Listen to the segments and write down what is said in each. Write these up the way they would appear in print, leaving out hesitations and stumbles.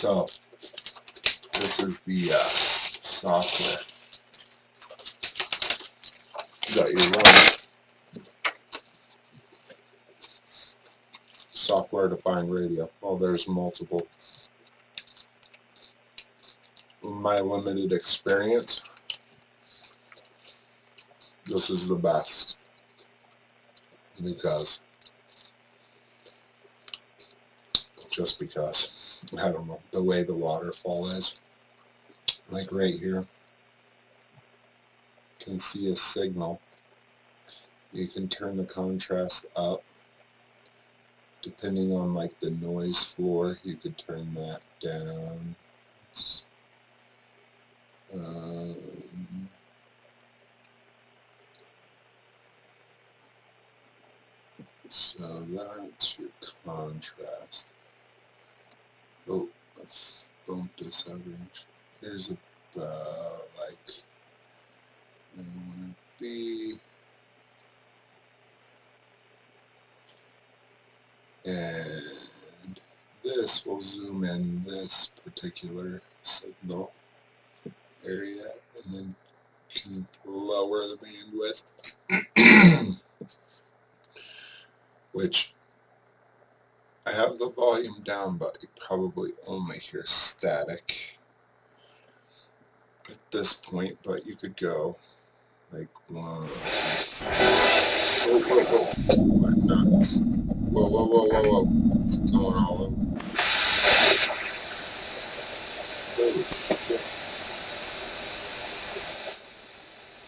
So this is the software that you run. Software defined radio. Well, there's multiple. In my limited experience, this is the best because I don't know, the way the waterfall is, like right here, you can see a signal. You can turn the contrast up depending on like the noise floor. You could turn that down. So that's your contrast. Oh, let's bump this out range. Here's about like I want to be, and this will zoom in this particular signal area, and then can lower the bandwidth, which I have the volume down, but you probably only hear static at this point, but you could go like one. Whoa, whoa, whoa. My nuts. Whoa, whoa, whoa, whoa, whoa. It's going all over.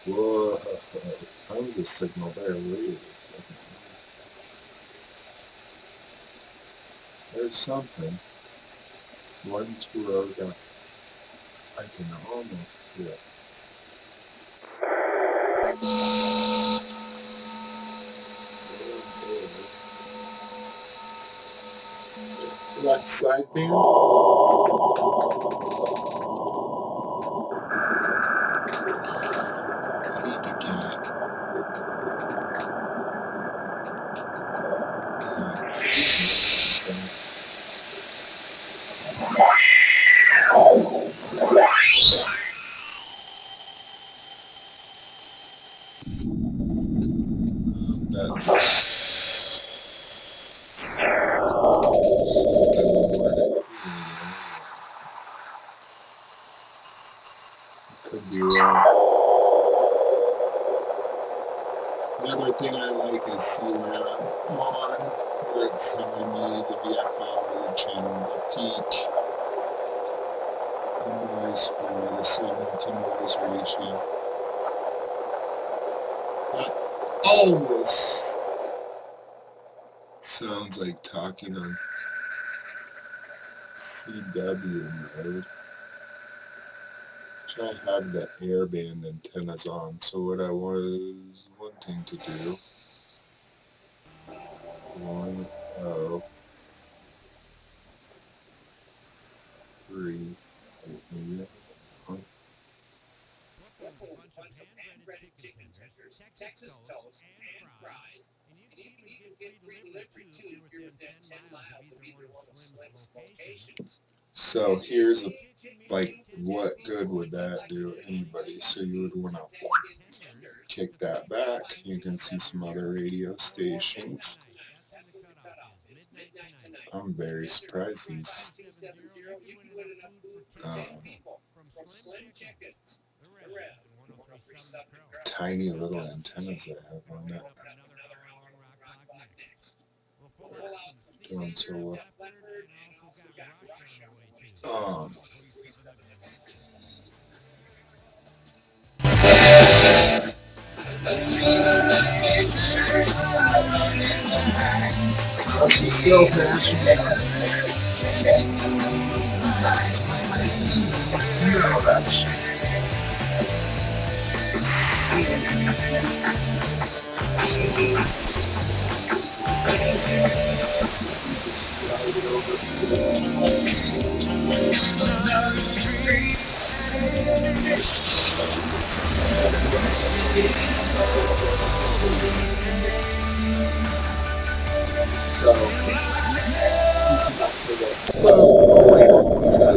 Whoa. Tons of signal there. Wait a second. There's something. 1, 2, okay. I can almost hear it. Left side band. I need to get could be wrong. The other thing I like is see where I'm on, where it's telling me the VFL, the channel, the peak, the noise for the signal to noise ratio. That almost sounds like talking on CW mode. I have the airband antennas on, so what I was wanting to do, 1, 0, 3, maybe, Texas toast and fries, and you can even get free delivery too if you're within 10 miles of either one of Slim's locations. So here's a, like, what good would that do anybody? So you would want to kick that back. You can see some other radio stations. I'm very surprised these tiny little antennas I have on it. Doing so well. That's the skills national. No, that's so, oh wait, was that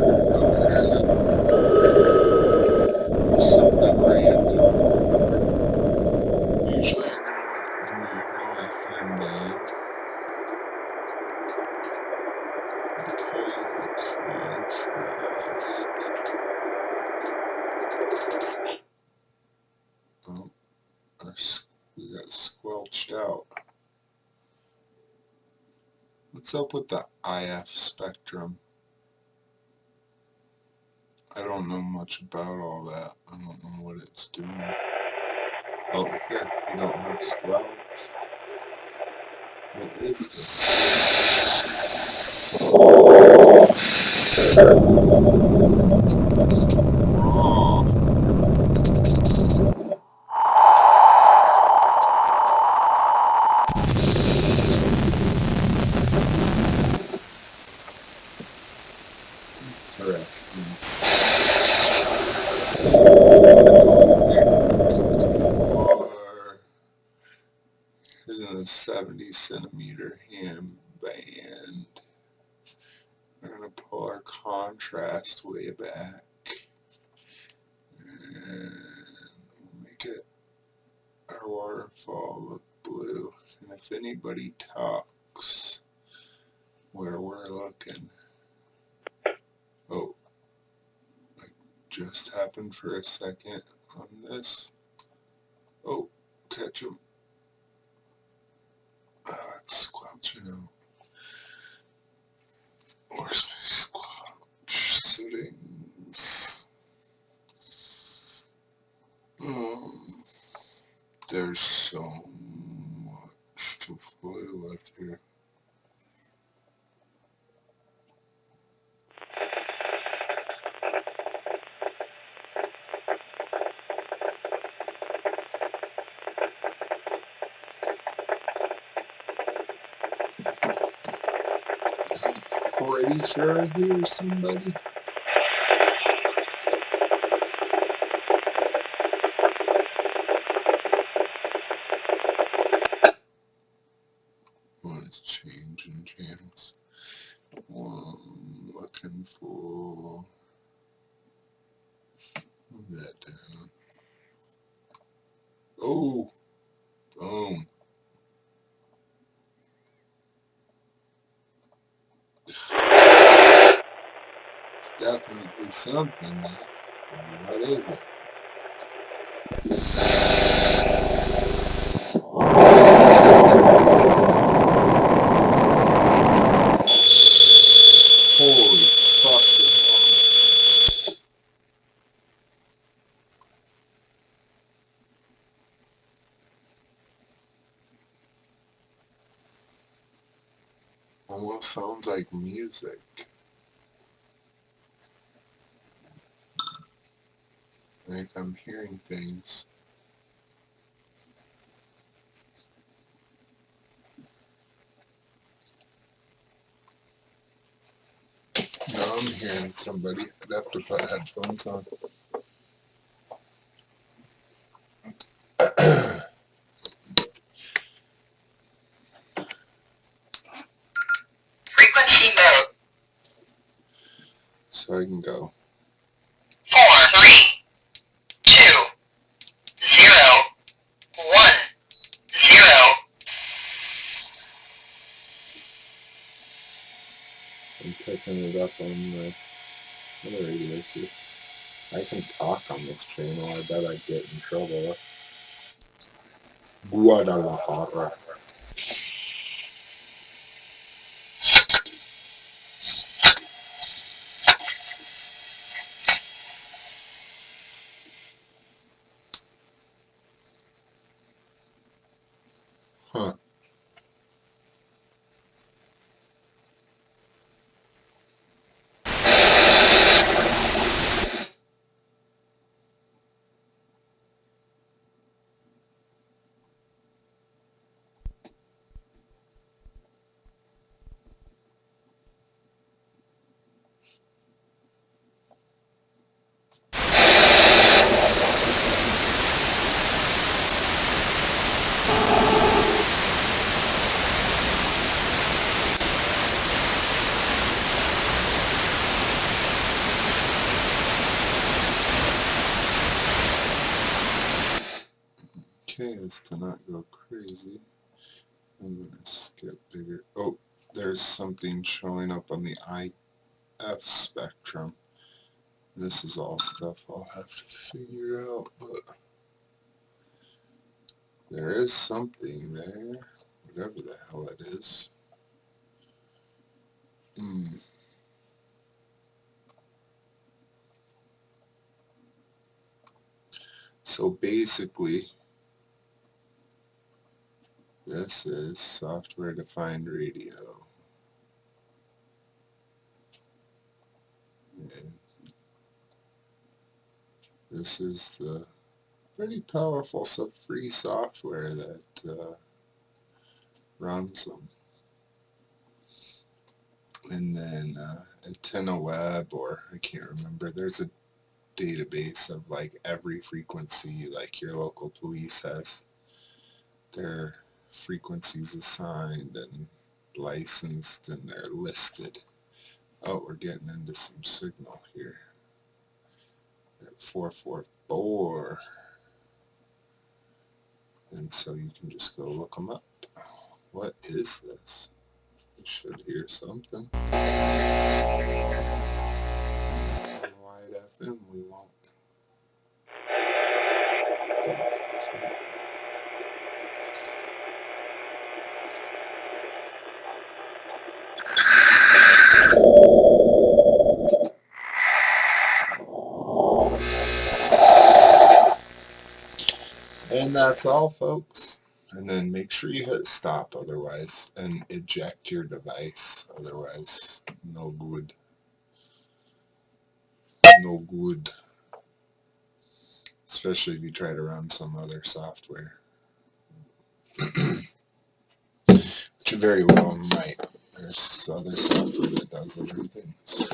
What's up with the IF spectrum? I don't know much about all that. I don't know what it's doing. Oh, here, we don't have squelch. What is this? Interesting. 70 centimeter hand band. We're going to pull our contrast way back and make it our waterfall look blue. And if anybody talks where we're looking, oh, it just happened for a second on this. Oh, catch him. It's squelching out. Where's my squelch settings? There's so much to play with here. Pretty sure I hear somebody. Let's change in channels. I'm looking for that down. Oh, boom. It's definitely something there. What is it? Holy fucking hell. Almost sounds like music. Like I'm hearing things. No, I'm hearing somebody. I'd have to put headphones on. Frequency mode. So I can go. 4, 3, 2, 0, 1, 0. I'm picking it up on my other radio too. I can talk on this channel. I bet I'd get in trouble. Guadalajara. Huh. Okay, as to not go crazy, I'm going to skip bigger. Oh, there's something showing up on the IF spectrum. This is all stuff I'll have to figure out, but there is something there, whatever the hell it is. So basically, this is software-defined radio. And this is the pretty powerful free software that runs them. And then Antenna Web, or I can't remember, there's a database of like every frequency, like your local police has their frequencies assigned and licensed, and they're listed. Oh, we're getting into some signal here at 444. And so you can just go look them up. What is this? You should hear something. Wide FM, we won't. And that's all, folks. And then make sure you hit stop otherwise, and eject your device otherwise. No good. No good. Especially if you try to run some other software. Which you very well might. There's other software that does other things.